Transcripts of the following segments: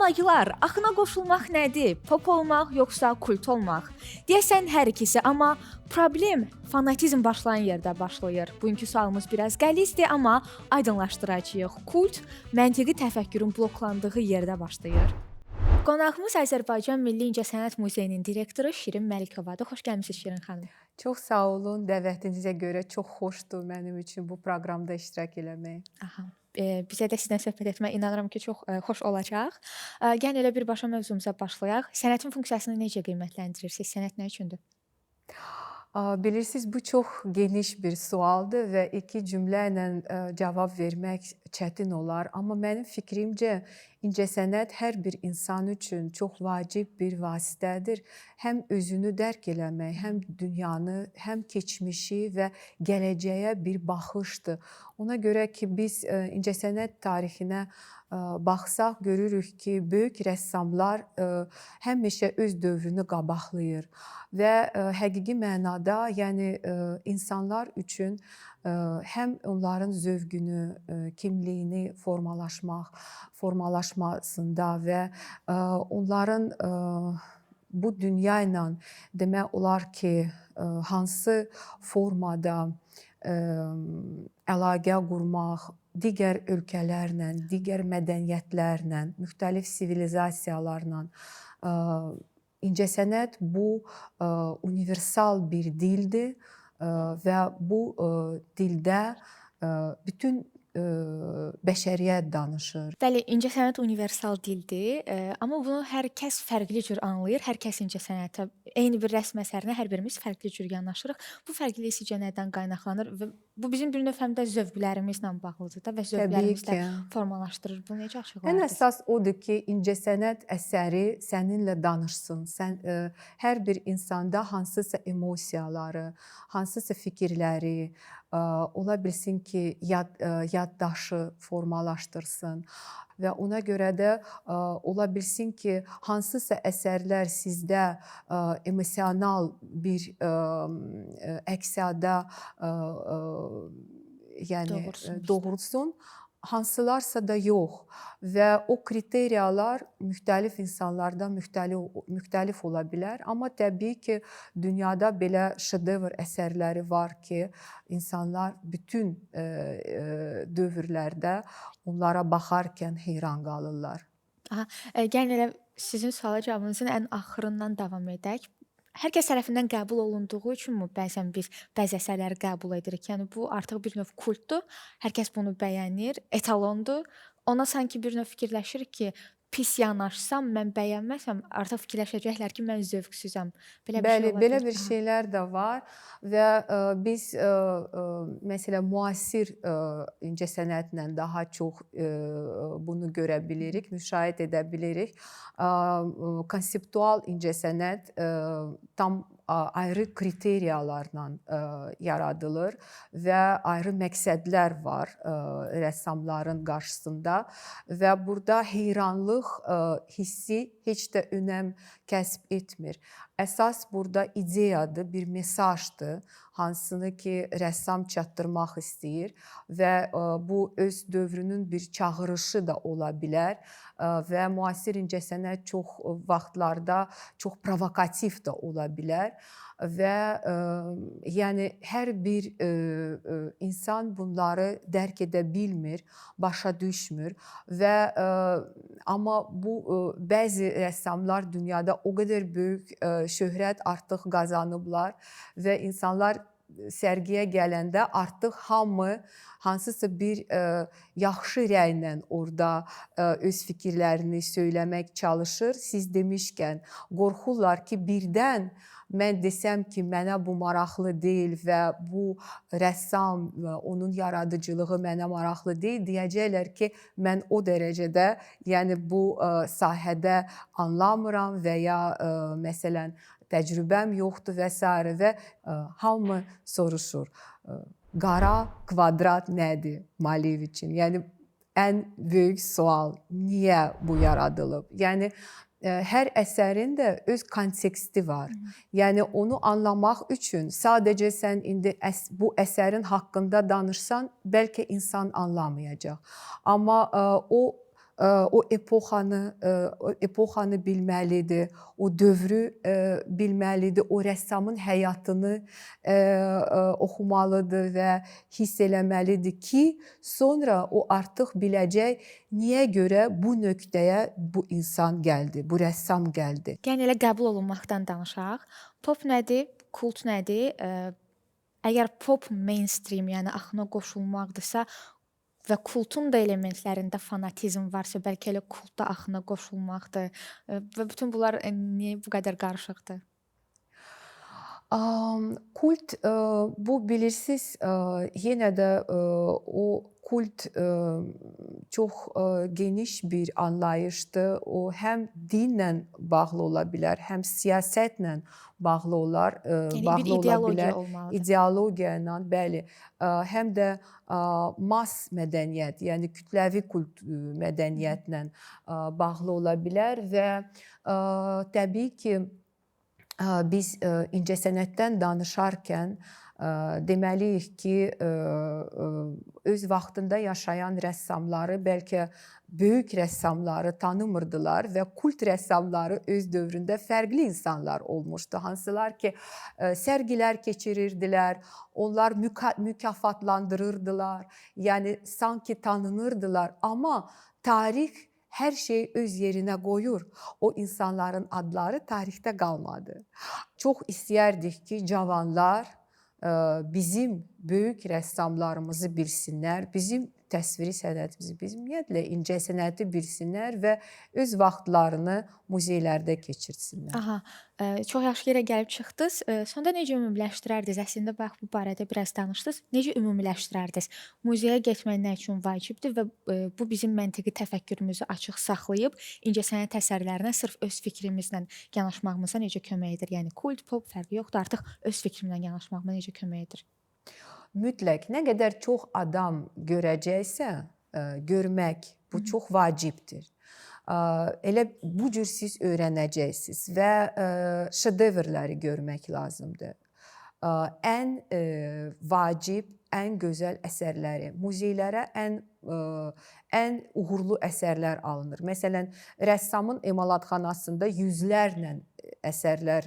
Layıqlar, axına qoşulmaq nədir? Pop olmaq yoxsa kult olmaq? Deyəsən hər ikisi, amma problem fanatizm başlayan yerdə başlayır. Bugünkü sualımız biraz qəlizdir, amma aydınlaşdıracağıq. Kult məntiqi təfəkkürün bloklandığı yerdə başlayır. Qonağımız Azərbaycan Milli İncəsənət Muzeyinin direktoru Şirin Məlikovadır. Xoş gəlmisiniz Şirin xanım. Çox sağ olun. Dəvətinizə görə çox xoşdur mənim üçün bu proqramda iştirak eləmək. Aha. Bizə də sizlə söhbət etmək inanıram ki, çox xoş olacaq. Gəlin elə birbaşa mövzumuza başlayaq. Sənətin funksiyasını necə qiymətləndirirsiniz? Sənət nə üçündür? Bilirsiniz, bu çox geniş bir sualdır və iki cümlə ilə cavab vermək çətin olar. Amma mənim fikrimcə incəsənət hər bir insan üçün çox vacib bir vasitədir. Həm özünü dərk eləmək, həm dünyanı, həm keçmişi və gələcəyə bir baxışdır. Ona görə ki, biz incəsənət tarixinə baxsaq görürük ki, böyük rəssamlar həmişə öz dövrünü qabaqlayır və həqiqi mənada, yəni insanlar üçün həm onların zövqünü, kimliyini formalaşmasında və onların bu dünya ilə demək olar ki, hansı formada əlaqə qurmaq, digər ölkələrlə, digər mədəniyyətlərlə, müxtəlif sivilizasiyalarla incəsənət bu universal bir dildir və bu dildə bütün bəşəriyyət danışır. Bəli, incəsənət universal dildir, amma bunu hər kəs fərqli cür anlayır. Hər kəs incəsənətə, eyni bir rəsm əsərinə hər birimiz fərqli cür yanaşırıq. Bu fərqlilik sizcə nədən qaynaqlanır və bu bizim bir növ həm də zövqlərimizlə bağlıdır da və zövqlərimizlə formalaşdırır. Bu necə açıqlanır? Ən əsas odur ki, incəsənət əsəri səninlə danışsın. Sən hər bir insanda hansısa emosiyaları, hansısa fikirləri ola bilsin ki, yaddaşı formalaşdırsın və ona görə də ola bilsin ki, hansısa əsərlər sizdə emosional bir əks-səda doğursun, hansılarsa da yox və o kriteriyalar müxtəlif insanlarda müxtəlif ola bilər. Amma təbii ki, dünyada belə şedevr əsərləri var ki, insanlar bütün dövrlərdə onlara baxarkən heyran qalırlar. Gəlin elə sizin suala cavabınızın ən axırından davam edək. Hər kəs tərəfindən qəbul olunduğu üçünmü bəzən biz bəzi əsərləri qəbul edirik? Yəni bu artıq bir növ kultdur. Hər kəs bunu bəyənir, etalondur. Ona sanki bir növ fikirləşirik ki, pis yanaşsam, mən bəyənməsəm, artıq fikirləşəcəklər ki, mən zövqsüzəm. Bəli, belə bir şeylər də var və biz məsələn müasir incəsənətlə daha çox bunu görə bilirik, müşahidə edə bilirik. Konseptual incəsənət tam ayrı kriteriyalarla yaradılır və ayrı məqsədlər var rəssamların qarşısında və burada heyranlıq hissi heç də önəm kəsb etmir. Əsas burada ideyadır, bir mesajdır, hansını ki, rəssam çatdırmaq istəyir və bu öz dövrünün bir çağırışı da ola bilər və müasir incəsənət çox vaxtlarda çox provokativ də ola bilər və yəni hər bir insan bunları dərk edə bilmir, başa düşmür və amma bu bəzi rəssamlar dünyada o qədər böyük şöhrət artıq qazanıblar və insanlar sərgiyə gələndə artıq hamı hansısa bir yaxşı rəylə orada öz fikirlərini söyləmək çalışır. Siz demişkən, qorxurlar ki, birdən mən desəm ki, mənə bu maraqlı deyil və bu rəssam, onun yaradıcılığı mənə maraqlı deyil, deyəcəklər ki, mən o dərəcədə, yəni bu sahədə anlamıram və ya məsələn, təcrübəm yoxdur və s. və hamı soruşur. Qara kvadrat nədir Maleviçin? Yəni, ən böyük sual, niyə bu yaradılıb? Yəni, hər əsərin də öz konteksti var. Yəni, onu anlamaq üçün sadəcə sən indi bu əsərin haqqında danışsan, bəlkə insan anlamayacaq. Amma o o epoxanı bilməlidir, o dövrü bilməlidir, o rəssamın həyatını oxumalıdır və hiss eləməlidir ki, sonra o artıq biləcək niyə görə bu nöqtəyə bu insan gəldi, bu rəssam gəldi. Yəni elə qəbul olunmaqdan danışaq. Pop nədir? Kult nədir? Əgər pop mainstream, yəni axına qoşulmaqdırsa və kultun da elementlərində fanatizm varsa, bəlkə elə kultda axına qoşulmaqdır. Və bütün bunlar niyə bu qədər qarışıqdır? Kult bu bilirsiniz yenə də o kult çox geniş bir anlayışdır. O həm dinlə bağlı ola bilər, həm siyasətlə bağlı olar, Yəni bir bağlı ola ideologiya bilər. olmalıdır. İdeologiya ilə, bəli, həm də mass mədəniyyət, yəni kütləvi kult mədəniyyətlə bağlı ola bilər və təbii ki, biz incəsənətdən danışarkən deməliyik ki, öz vaxtında yaşayan rəssamları, bəlkə böyük rəssamları tanımırdılar və kult rəssamları öz dövründə fərqli insanlar olmuşdu. Hansılar ki, sərgilər keçirirdilər, onlar mükafatlandırırdılar, yəni sanki tanınırdılar, amma tarix hər şey öz yerinə qoyur. O insanların adları tarixdə qalmadı. Çox istəyərdik ki, cavanlar bizim böyük rəssamlarımızı bilsinlər, bizim təsviri sənətimizi, bizim ümumiyyətlə incəsənəti bilsinlər və öz vaxtlarını muzeylərdə keçirsinlər. Aha, çox yaxşı yerə gəlib çıxdınız. Sonda necə ümumiləşdirərdiniz? Əslində bax bu barədə biraz danışdınız. Necə ümumiləşdirərdiniz? Muzeyə getmək nə üçün vacibdir və bu bizim məntiqi təfəkkürümüzü açıq saxlayıb incəsənət əsərlərinə sırf öz fikrimizlə yanaşmağımıza necə kömək edir? Yəni kult, pop fərqi yoxdur, artıq öz fikrimlə yanaşmağıma necə kömək edir? Mütləq, nə qədər çox adam görəcəksə, görmək bu çox vacibdir. Elə bu cür siz öyrənəcəksiniz və şedevrləri görmək lazımdır. Ən vacib, ən gözəl əsərləri, muzeylərə ən uğurlu əsərlər alınır. Məsələn, rəssamın emalatxanasında yüzlərlə əsərlər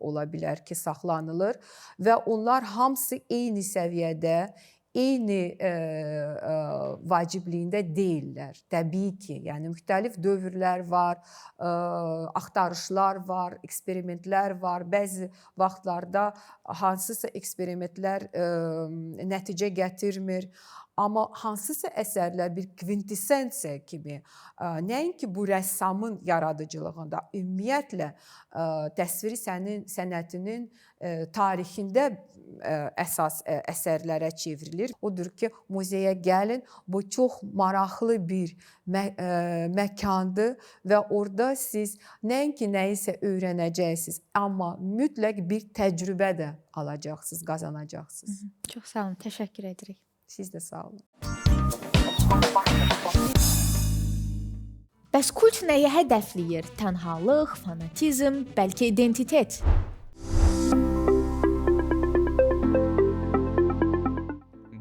ola bilər ki, saxlanılır və onlar hamısı eyni səviyyədə, eyni vacibliyində deyillər. Təbii ki, yəni müxtəlif dövrlər var, axtarışlar var, eksperimentlər var. Bəzi vaxtlarda hansısa eksperimentlər nəticə gətirmir. Amma hansısa əsərlər bir kvintesensiya kimi, nəinki bu rəssamın yaradıcılığında, ümumiyyətlə təsviri sənətinin tarixində əsas əsərlərə çevrilir. Odur ki, muzeyə gəlin, bu çox maraqlı bir məkandır və orada siz nəinki nəyisə öyrənəcəksiniz, amma mütləq bir təcrübə də alacaqsınız, qazanacaqsınız. Çox sağ olun, təşəkkür edirik. Siz də sağ olun. Bəs kult nəyi hədəfləyir? Tənhalıq, fanatizm, bəlkə identitet?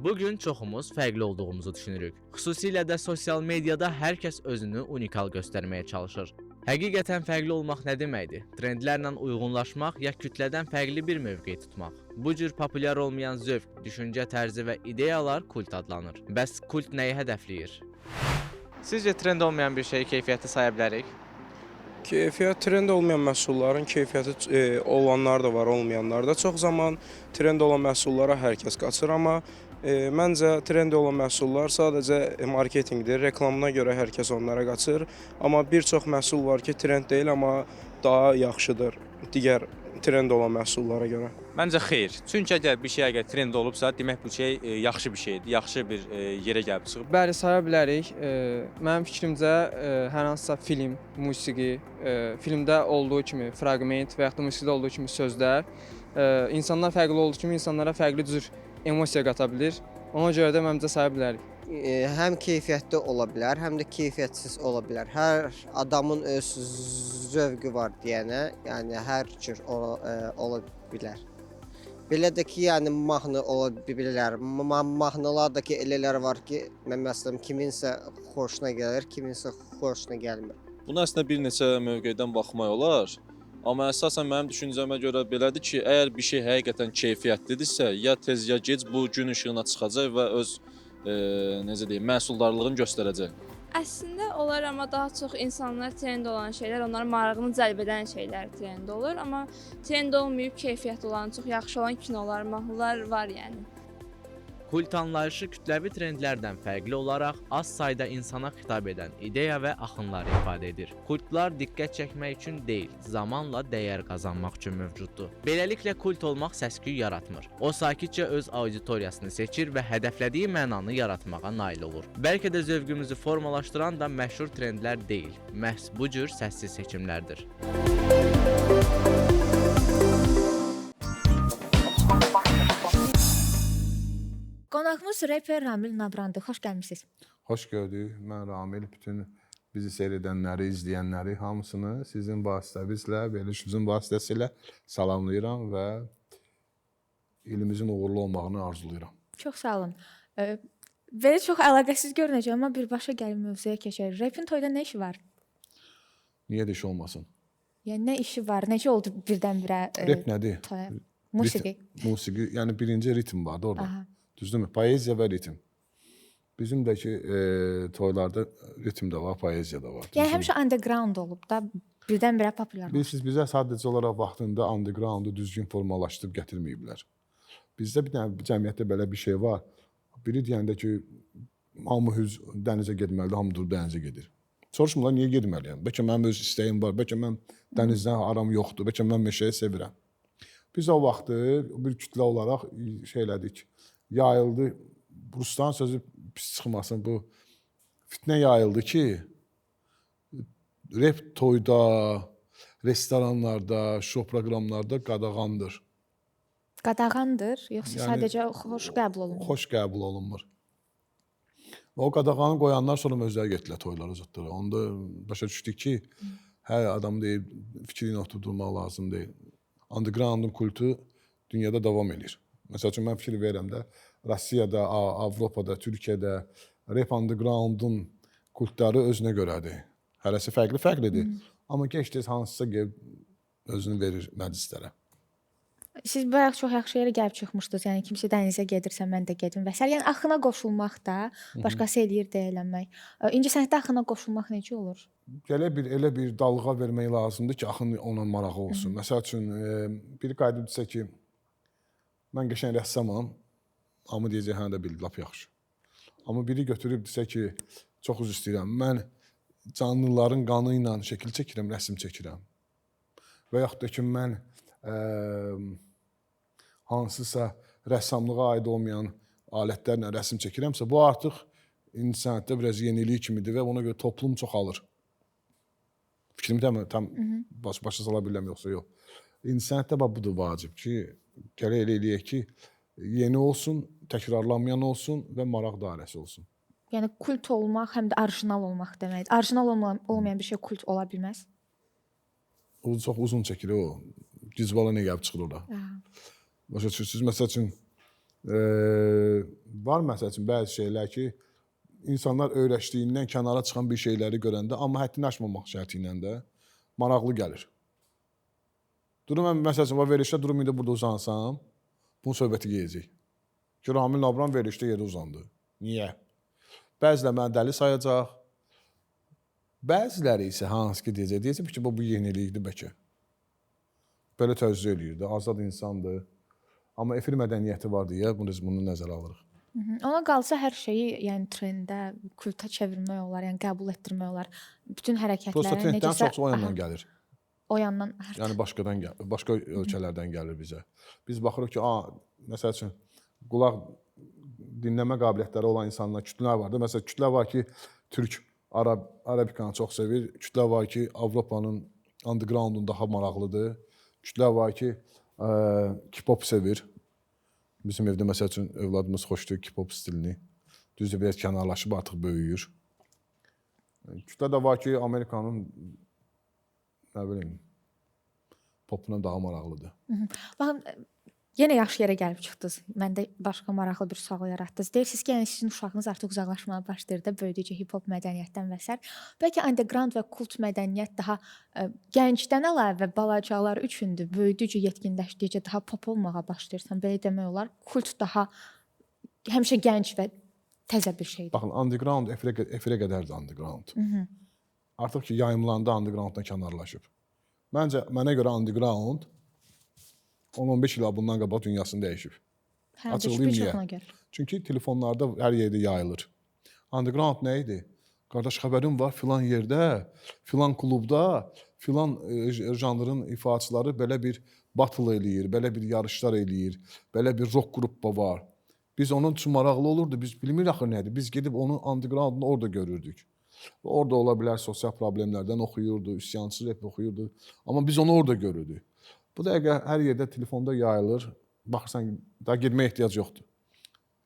Bugün çoxumuz fərqli olduğumuzu düşünürük. Xüsusilə də sosial mediada hər kəs özünü unikal göstərməyə çalışır. Həqiqətən fərqli olmaq nə deməkdir? Trendlərlə uyğunlaşmaq ya kütlədən fərqli bir mövqe tutmaq? Bu cür populyar olmayan zövq, düşüncə tərzi və ideyalar kult adlanır. Bəs kult nəyi hədəfləyir? Sizcə trend olmayan bir şeyi keyfiyyətli saya bilərik? Keyfiyyət trend olmayan məhsulların keyfiyyəti olanlar da var, olmayanlar da. Çox zaman trend olan məhsullara hər kəs qaçır, amma məncə trend olan məhsullar sadəcə marketinqdir, reklamına görə hər kəs onlara qaçır. Amma bir çox məhsul var ki, trend deyil, amma daha yaxşıdır digər trend olan məhsullara görə. Məncə xeyr. Çünki əgər bir şey trend olubsa, demək bu şey yaxşı bir şeydir, yaxşı bir yerə gəlib çıxıb. Bəli, saya bilərik. Mənim fikrimcə hər hansısa film, musiqi, filmdə olduğu kimi fraqment və yaxud da musiqidə olduğu kimi sözlər insanlar fərqli olduğu kimi insanlara fərqli cür emosiya qata bilir. Ona görə də məncə saya bilərik. Həm keyfiyyətli ola bilər, həm də keyfiyyətsiz ola bilər. Hər adamın öz zövqü var deyənə, yəni hər cür ola bilər. Belə də ki, yəni mahnı ola bilər. Mahnılarda ki elələr var ki, mən məsələn kiminsə xoşuna gəlir, kiminsə xoşuna gəlmir. Buna əslində bir neçə mövqedən baxmaq olar. Amma əsasən mənim düşüncəmə görə belədir ki, əgər bir şey həqiqətən keyfiyyətlidirsə, ya tez ya gec bu gün işığına çıxacaq və öz necə deyim, məhsuldarlığını göstərəcək. Əslində olar, amma daha çox insanlar trend olan şeylər, onların marağını cəlb edən şeylər trend olur. Amma trend olmayıb keyfiyyətli olan, çox yaxşı olan kinolar, mahnılar var yəni. Kult anlayışı kütləvi trendlərdən fərqli olaraq az sayda insana xitab edən ideya və axınları ifadə edir. Kultlar diqqət çəkmək üçün deyil, zamanla dəyər qazanmaq üçün mövcuddur. Beləliklə kult olmaq səs-küy yaratmır. O sakitcə öz auditoriyasını seçir və hədəflədiyi mənanı yaratmağa nail olur. Bəlkə də zövqümüzü formalaşdıran da məşhur trendlər deyil, məhz bu cür səssiz seçimlərdir. Qonağımız reper Ramil Nabrandı. Xoş gəlmisiniz. Xoş gördük. Mən Ramil. Bütün bizi seyr edənləri, izləyənləri hamısını sizin vasitənizlə, verilişimizin vasitəsilə salamlayıram və ilimizin uğurlu olmağını arzulayıram. Çox sağ olun. Belə çox əlaqəsiz görünəcək, amma birbaşa gəlin mövzuya keçək. Rapin toyda nə işi var? Niyə də iş olmasın? Yəni nə işi var? Necə oldu birdən-birə Rap nədir? toya? Musiqi. Musiqi, yəni birinci ritm vardı orada. Aha. Düzdürmü? Poeziya və ritm. Bizim də ki toylarda ritm də var, poeziya da var. Yəni həmişə underground olub da, birdən-birə populyar. Bilirsiniz, bizə sadəcə olaraq vaxtında undergroundu düzgün formalaşdırıb gətirməyiblər. Bizdə bir dənə cəmiyyətdə belə bir şey var. Biri deyəndə ki, hamı dənizə getməlidir, hamı durub dənizə gedir. Soruşmurlar, niyə getməliyəm? Bəlkə mənim öz istəyim var, bəlkə mən dənizdən aram yoxdur, bəlkə mən meşəyi sevirəm. Biz o vaxtı bir kütlə olaraq şey elədik, yayıldı. Ruslan sözü pis çıxmasın, bu fitnə yayıldı ki, rap toyda, restoranlarda, şou proqramlarda qadağandır. Qadağandır, yoxsa Yəni, sadəcə xoş qəbul olunur? Xoş qəbul olunmur. O qadağanı qoyanlar sonra özləri getdilər toylara zıtdıra. Onda başa düşdük ki, hər adam deyib, fikrini oturdurmaq lazım deyil. Undergroundun kultu dünyada davam edir. Məsəl üçün, mən fikir verirəm də, Rusiyada, Avropada, Türkiyədə rap undergroundun kultları özünə görədir. Hərəsi fərqli-fərqlidir. Amma gec-tez hansısa özünü verir məclislərə. Siz bayaq çox yaxşı yerə gəlib çıxmışdınız. Yəni kimsə dənizə gedirsə mən də gedim və s. Yəni axına qoşulmaq da, başqası eləyir deyə eləmək. İncəsənətdə axına qoşulmaq necə olur? Elə bir dalğa vermək lazımdır ki, axın ona marağı olsun. Məsəl üçün, biri qayıdıb desə ki, mən qəşəng rəssamam, amma deyəcək, hə də bil, lap yaxşı. Amma biri götürüb desə ki, çox üzr istəyirəm, mən canlıların qanı ilə şəkil çəkirəm, rəsm çəkirəm. Və yaxud da ki, mən hansısa rəssamlığa aid olmayan alətlərlə rəsm çəkirəmsə, bu artıq incəsənətdə biraz yenilik kimidir və ona görə toplum çoxalır. Fikrimi tam başa sala bilirəm, yoxsa yox. İncəsənətdə budur vacib ki, gərək elə eləyək ki, yeni olsun, təkrarlanmayan olsun və maraq dairəsi olsun. Yəni kult olmaq həm də orijinal olmaq deməkdir. Orijinal olmayan bir şey kult ola bilməz. O çox uzun çəkilir o. Gizbala nə gəlib çıxır ora. Başa düşürsünüz? Məsəl üçün, var məsəl üçün bəzi şeylər ki, insanlar öyrəşdiyindən kənara çıxan bir şeyləri görəndə, amma həddini aşmamaq şərti ilə də maraqlı gəlir. Durum, məsəl üçün, verilişdə durum indi burada uzansam, bunun söhbəti geyəcək. Ki, Ramil Nabran verilişdə yerə uzandı. Niyə? Bəziləri mənə dəli sayacaq, bəziləri isə hansı ki deyəcək ki, bu yenilikdir bəlkə. Belə təvzüh eləyirdi, azad insandır. Amma efir mədəniyyəti var deyə bunu nəzərə alırıq. Ona qalsa hər şeyi, yəni trendə, kulta çevirmək olar, yəni qəbul etdirmək olar. Bütün hərəkətlərə Prosta trenddən çox o yandan gəlir. O yandan Yəni başqa ölkələrdən gəlir bizə. Biz baxırıq ki, məsəl üçün, qulaq dinləmə qabiliyyətləri olan insanlar, kütlələr var da. Məsələn, kütlə var ki, türk, arabikanı çox sevir. Kütlə var ki, Avropanın undergroundun daha maraqlıdır. Kütlə var ki, K-pop sevir. Bizim evdə məsəl üçün övladımız xoşlayır K-pop stilini. Düzdür, biraz kənarlaşıb artıq böyüyür. Kütlə də var ki, Amerikanın popuna daha maraqlıdır. Baxın, Yenə yaxşı yerə gəlib çıxdınız. Məndə başqa maraqlı bir sual yaratdınız. Deyirsiniz ki, yəni sizin uşağınız artıq uzaqlaşmağa başlayır da böyüdükcə hip-hop mədəniyyətdən və s. Bəlkə underground və kult mədəniyyət daha gəncdən əlavə balacalar üçündür. Böyüdükcə, yetkinləşdikcə daha pop olmağa başlayırsan, belə demək olar. Kult daha həmişə gənc və təzə bir şeydir. Baxın, underground efirə qədərdir underground. Artıq ki, yayımlandı undergrounddan kənarlaşıb. Məncə, mənə görə underground 10-15 il bundan qabaq dünyasını dəyişib. Hə, Açıqlayım bir niyə? çoxuna gəlir. Çünki telefonlarda hər yerdə yayılır. Underground nə idi? Qardaş, xəbərim var filan yerdə, filan klubda, filan janrın ifaçıları belə bir battle eləyir, belə bir yarışlar eləyir, belə bir rock qrupu var. Biz onun üçün maraqlı olurdu, biz bilmirik axı nədir. Biz gedib onun undergroundunu orada görürdük. Orada ola bilər sosial problemlərdən oxuyurdu, üsyancı rap oxuyurdu. Amma biz onu orada görürdük. Bu dəqiqə hər yerdə telefonda yayılır. Baxırsan, daha getməyə ehtiyac yoxdur.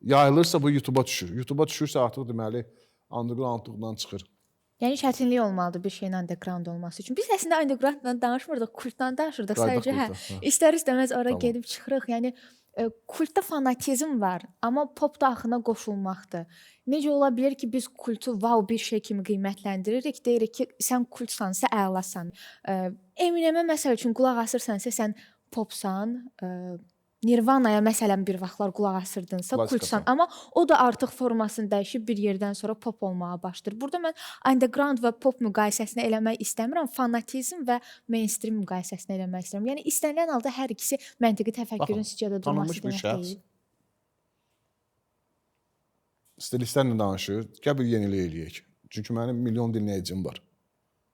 Yayılırsa bu YouTube-a düşür. YouTube-a düşürsə artıq deməli undergroundluqdan çıxır. Yəni çətinlik olmalıdır bir şeyin underground olması üçün. Biz əslində undergrounddan danışmırdıq, kultdan danışırdıq. Qayıdaq Sadəcə kulta, istər-istəməz ora Tamam. gedib çıxırıq. Yəni kultda fanatizm var, amma pop da axına qoşulmaqdır. Necə ola bilər ki, biz kultu wow bir şey kimi qiymətləndiririk, deyirik ki, sən kultsansa əlasan. Eminemə məsəl üçün qulaq asırsansa sən popsan, Nirvanaya məsələn bir vaxtlar qulaq asırdınsa Klassikasan. kultsan, amma o da artıq formasını dəyişib bir yerdən sonra pop olmağa başlayır. Burada mən underground və pop müqayisəsini eləmək istəmirəm, fanatizm və mainstream müqayisəsini eləmək istəyirəm. Yəni istənilən halda hər ikisi məntiqi təfəkkürün Baxın, sicada durması tanınmış bir demək şəxs deyil. stilistlərlə danışır, gəl bir yenilik eləyək. Çünki mənim milyon dinləyicim var.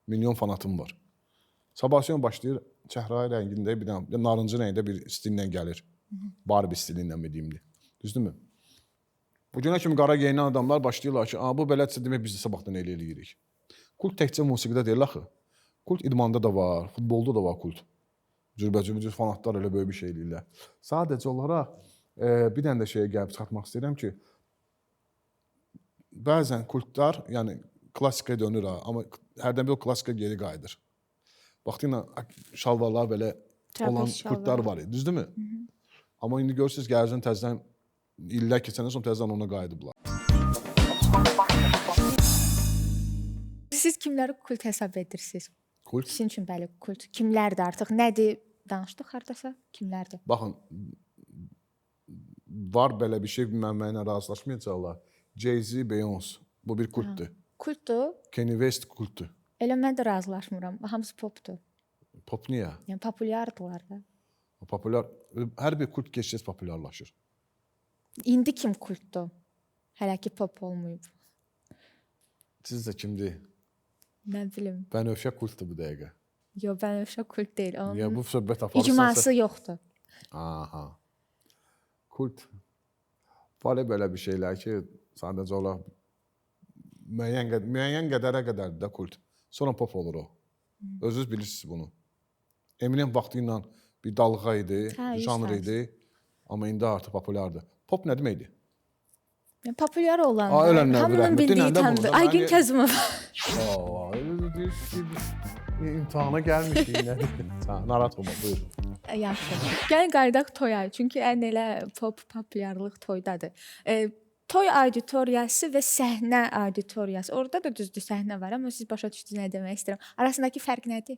Milyon fanatım var. Sabahsiyon başlayır, çəhrayı rəngində bir dənə narıncı rəngdə bir stillə gəlir. Barbie stilindən mi deyimdir. Düzdürmü? Bu günə kimi qara geyinən adamlar başlayırlar ki, bu belədirsə demək biz də sabahdan elə eləyirik. Kult təkcə musiqidə deyil axı. Kult idmanda da var, futbolda da var kult. Cürbəcür fanatlar elə böyük bir şey eləyirlər. Sadəcə olaraq bir dənə də şeyə gəlib çıxartmaq istəyirəm ki, bəzən kultlar, yəni klassikaya dönür ha, amma hərdən bir o klassikaya geri qayıdır. Vaxtilə şalvarlar belə olan Trapez kultlar şalvar. var idi, düzdürmü? Amma indi görürsünüz ki, ərzən təzədən illər keçəndən sonra təzədən ona qayıdıblar. Siz kimləri kult hesab edirsiniz? Kult, Sizin üçün bəli kult kimlərdir artıq? Nədir? Danışdıq hardasa? Kimlərdir? baxın, var belə bir şey, mənimlə razılaşmayacaqlar. Jay-Z, Beyoncé, bu bir kultdur. Kultdur. Kanye West kultdur. Elə mən də razılaşmıram. Hamısı popdur. Pop niyə? Yəni populyardılar da. Populyar, hər bir kult keçəcək populyarlaşır. İndi kim kultdur? Hələ ki pop olmayıb. Sizcə kimdir? Nə bilim. Bənövşə kultdur bu dəqiqə. Yo, Bənövşə kult deyil. Niyə Onun bu söhbət aparırsansa? icması yoxdur. Aha. Kult. Var belə bir şeylər ki, sadəcə olaraq müəyyən qədərə qədərdir də kult. Sonra pop olur o. Özünüz bilirsiniz bunu. Eminem vaxtı ilə bir dalğa idi, Hə, janr 100%. idi. Amma indi artıq populyardır. Pop nə deməkdir? Yəni populyar olan, ölənlər hamının rəhmətli bildiyi ilə də tanıdır. bunu da Aygün mən- Kəzimov. İmtahana gəlmişik nədir? Narahat olma, buyur. Yaxşı. Gəlin qayıdaq toya. Çünki ən elə populyarlıq toydadır. Toy auditoriyası və səhnə auditoriyası. Orada da düzdür səhnə var, amma siz başa düşdünüz nə demək istəyirəm. Arasındakı fərq nədir?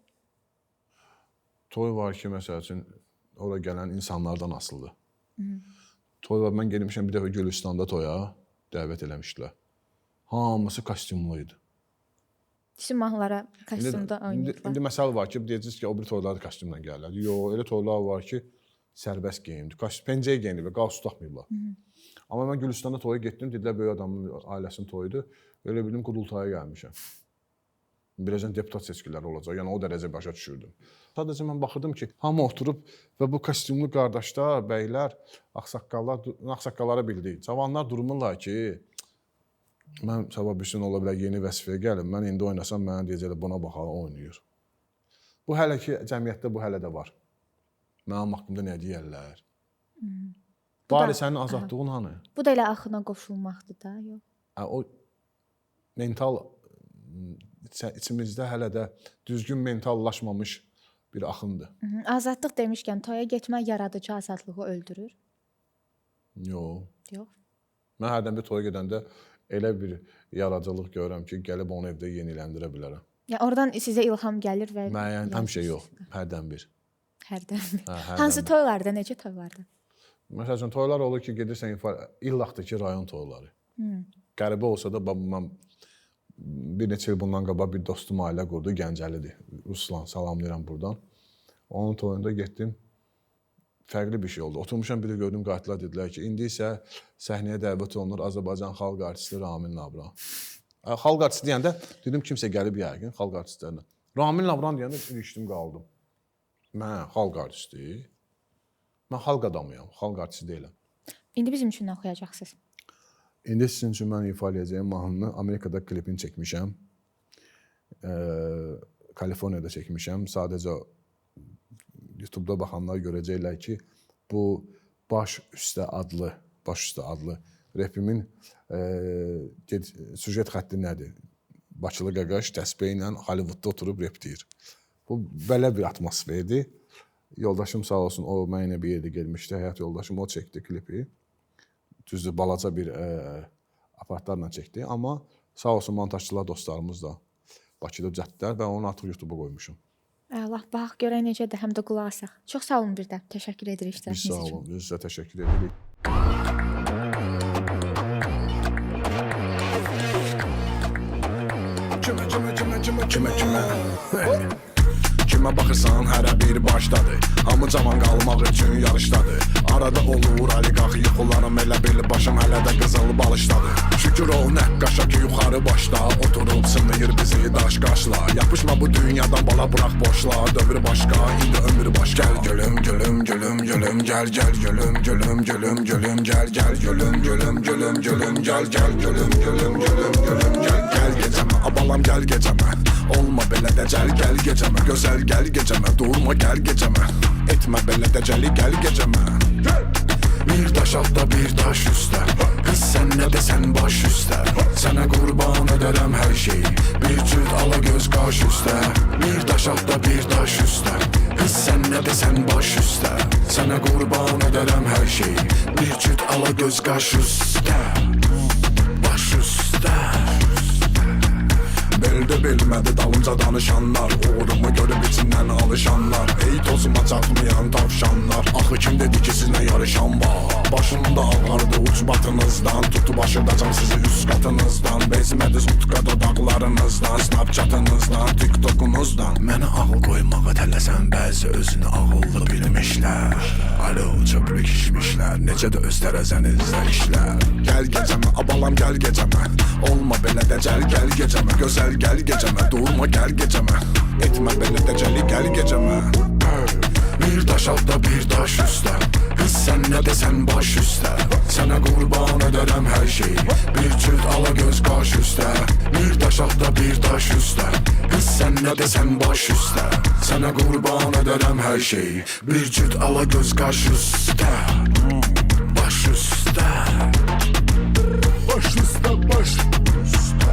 Toy var ki, məsəl üçün ora gələn insanlardan asılıdır. Toy var, mən gelmişəm bir dəfə Gülüstanda toya dəvət eləmişdilər. Hamısı kostyumlu idi. Sizin mahnılara kostyumda oynayırlar. İndi məsəl var ki, deyəcəksiniz ki, o bir toylarda kostyumla gəlirlər. Yox, elə toylar var ki, sərbəst geyimdir. Pencəyə geyinir və qalsuz taxmayıblar. Amma mən Gülüstanda toya getdim, dedilər böyük adamın ailəsinin toyudur. Elə bildim Qurultaya gəlmişəm. Birazdan deputat seçkiləri olacaq. Yəni o dərəcə başa düşürdüm. Sadəcə mən baxırdım ki, hamı oturub və bu kostyumlu qardaşlar, bəylər, ağsaqqallara bildi. Cavanlar durmurlar ki, mən sabah bir gün ola bilər yeni vəzifəyə gəlim. Mən indi oynasam mənə deyəcəklər buna baxa oynayır. Bu hələ ki cəmiyyətdə bu hələ də var. Mənim haqqımda nə deyirlər? Bari sənin azadlığın hanı? Bu da elə axına qoşulmaqdır da, yox. O mental içimizdə hələ də düzgün mentallaşmamış bir axındır. Azadlıq demişkən toya getmək yaradıcı azadlığı öldürür? Yox. Yox. Mən hərdən bir toya gedəndə elə bir yaradıcılıq görürəm ki, gəlib onu evdə yeniləndirə bilərəm. Yəni oradan sizə ilham gəlir və Müəyyən həmişə yox, hərdən bir. Hərdən bir. Hə, hərdən Hansı bir. toylarda, necə toylarda? Məsəl üçün toylar olur ki, gedirsən illaqdakı rayon toyları. Qəribə olsa da mən bir neçə il bundan qabaq bir dostum ailə qurdu, Gəncəlidir. Ruslan, salamlayıram buradan. Onun toyunda getdim. Fərqli bir şey oldu. Oturmuşam bir də gördüm qatillər dedilər ki, indi isə səhnəyə dəvət olunur Azərbaycan xalq artisti Ramin Lavran. Xalq artisti deyəndə dedim kimsə gəlib yəqin xalq artistlərinə. Ramin Lavran deyəndə ilişdim qaldım. Mən xalq artisti. Mən xalq adamıyam, xalq artisti deyiləm. İndi bizim üçün nə oxuyacaqsınız? İndi sizin üçün mən ifa edəcəyim mahnını Amerikada klipini çəkmişəm. Kaliforniyada çəkmişəm. Sadəcə YouTube-da baxanlar görəcəklər ki, bu Baş Üstə adlı repimin süjet xətti nədir? Bakılı qaqaş təsbih ilə Hollywoodda oturub rep deyir. Bu belə bir atmosferdir. Yoldaşım sağ olsun, o mənimlə bir yerdə gelmişdi, həyat yoldaşım, o çəkdi klipi. Düzdür, balaca bir aparatlarla çəkdi, amma sağ olsun montajçılar dostlarımız da Bakıda düzəltdilər və onu artıq YouTube-a qoymuşum. Allah, bax, görək necədir, həm də qulaq asaq. Çox sağ olun bir də, təşəkkür edirik Biz iştirakınız sağ üçün. olun, biz sizə təşəkkür edirik. Kimə baxırsan, hərə bir başdadır. Hamı cavan qalmaq üçün yarışdadır. Arada olur oliqarx yuxularım, elə bil başım hələ də qızıl balışdadır. Şükür ol nəqqaşa ki, yuxarı başda oturub sınıyır bizi daş qaşla. Yapışma bu dünyadan, bala bıraq boşla. Dövr başqa, indi ömür başqa. Gəl gülüm, gülüm, gülüm, gülüm, gəl, gəl gülüm, gülüm, gülüm, gülüm, gəl, gəl gülüm, gülüm, gülüm, gülüm, gəl, gəl gülüm, gülüm, gülüm, gülüm, gəl, gəl gecəmə, abalam gəl gecəmə. Olma belə dəcəl, gəl gecəmə, gözəl gəl gecəmə, durma gəl gecəmə. Etmə belə dəcəli, gəl gecəmə. Bir daş altda bir daş üstə, qız sən nə desən baş üstə. Sənə qurban edərəm hər şeyi, bir cüt ala göz qaş üstə. Bir daş altda bir daş üstə, qız sən nə desən baş üstə. Sənə qurban edərəm hər şeyi, bir cüt ala göz qaş üstə. Baş üstə. Beldə bilmədi dalınca danışanlar, uğurumu görüb içindən alışanlar. Ey tozuma çatmayan tavşanlar, axı kim dedi ki sizinlə yarışan var? Başımda ağardı uç batınızdan, tutub aşırdacam sizi üst katınızdan. Bezmədi zutka dodaqlarınızdan, snapchatınızdan, tiktokunuzdan. Mənə ağıl qoymağa tələsən bəzi özünü ağıllı bilmişlər. Alo çöplük işmişlər, necə də öz tərəzənizdə işlər. Gəl gecəmə, abalam gəl gecəmə, olma belə dəcəl gəl gecəmə. Gözəl gəl gecəmə, durma gəl gecəmə. Etmə belə dəcəli gəl gecəmə. Bir daş altda bir daş üstə, qız sən nə desən baş üstə. Sənə qurban edərəm hər şeyi, bir cüt ala göz qaş üstə. Bir daş altda bir daş üstə, qız sən nə desən baş üstə. Sənə qurban edərəm hər şeyi, bir cüt ala göz qaş üstə. Baş üstə. Baş üstə, baş üstə.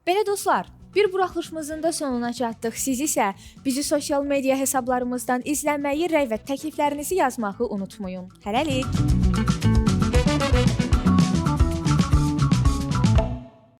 Belə dostlar, bir buraxılışımızın da sonuna çatdıq. Siz isə bizi sosial media hesablarımızdan izləməyi, rəy və təkliflərinizi yazmağı unutmayın. Hələlik.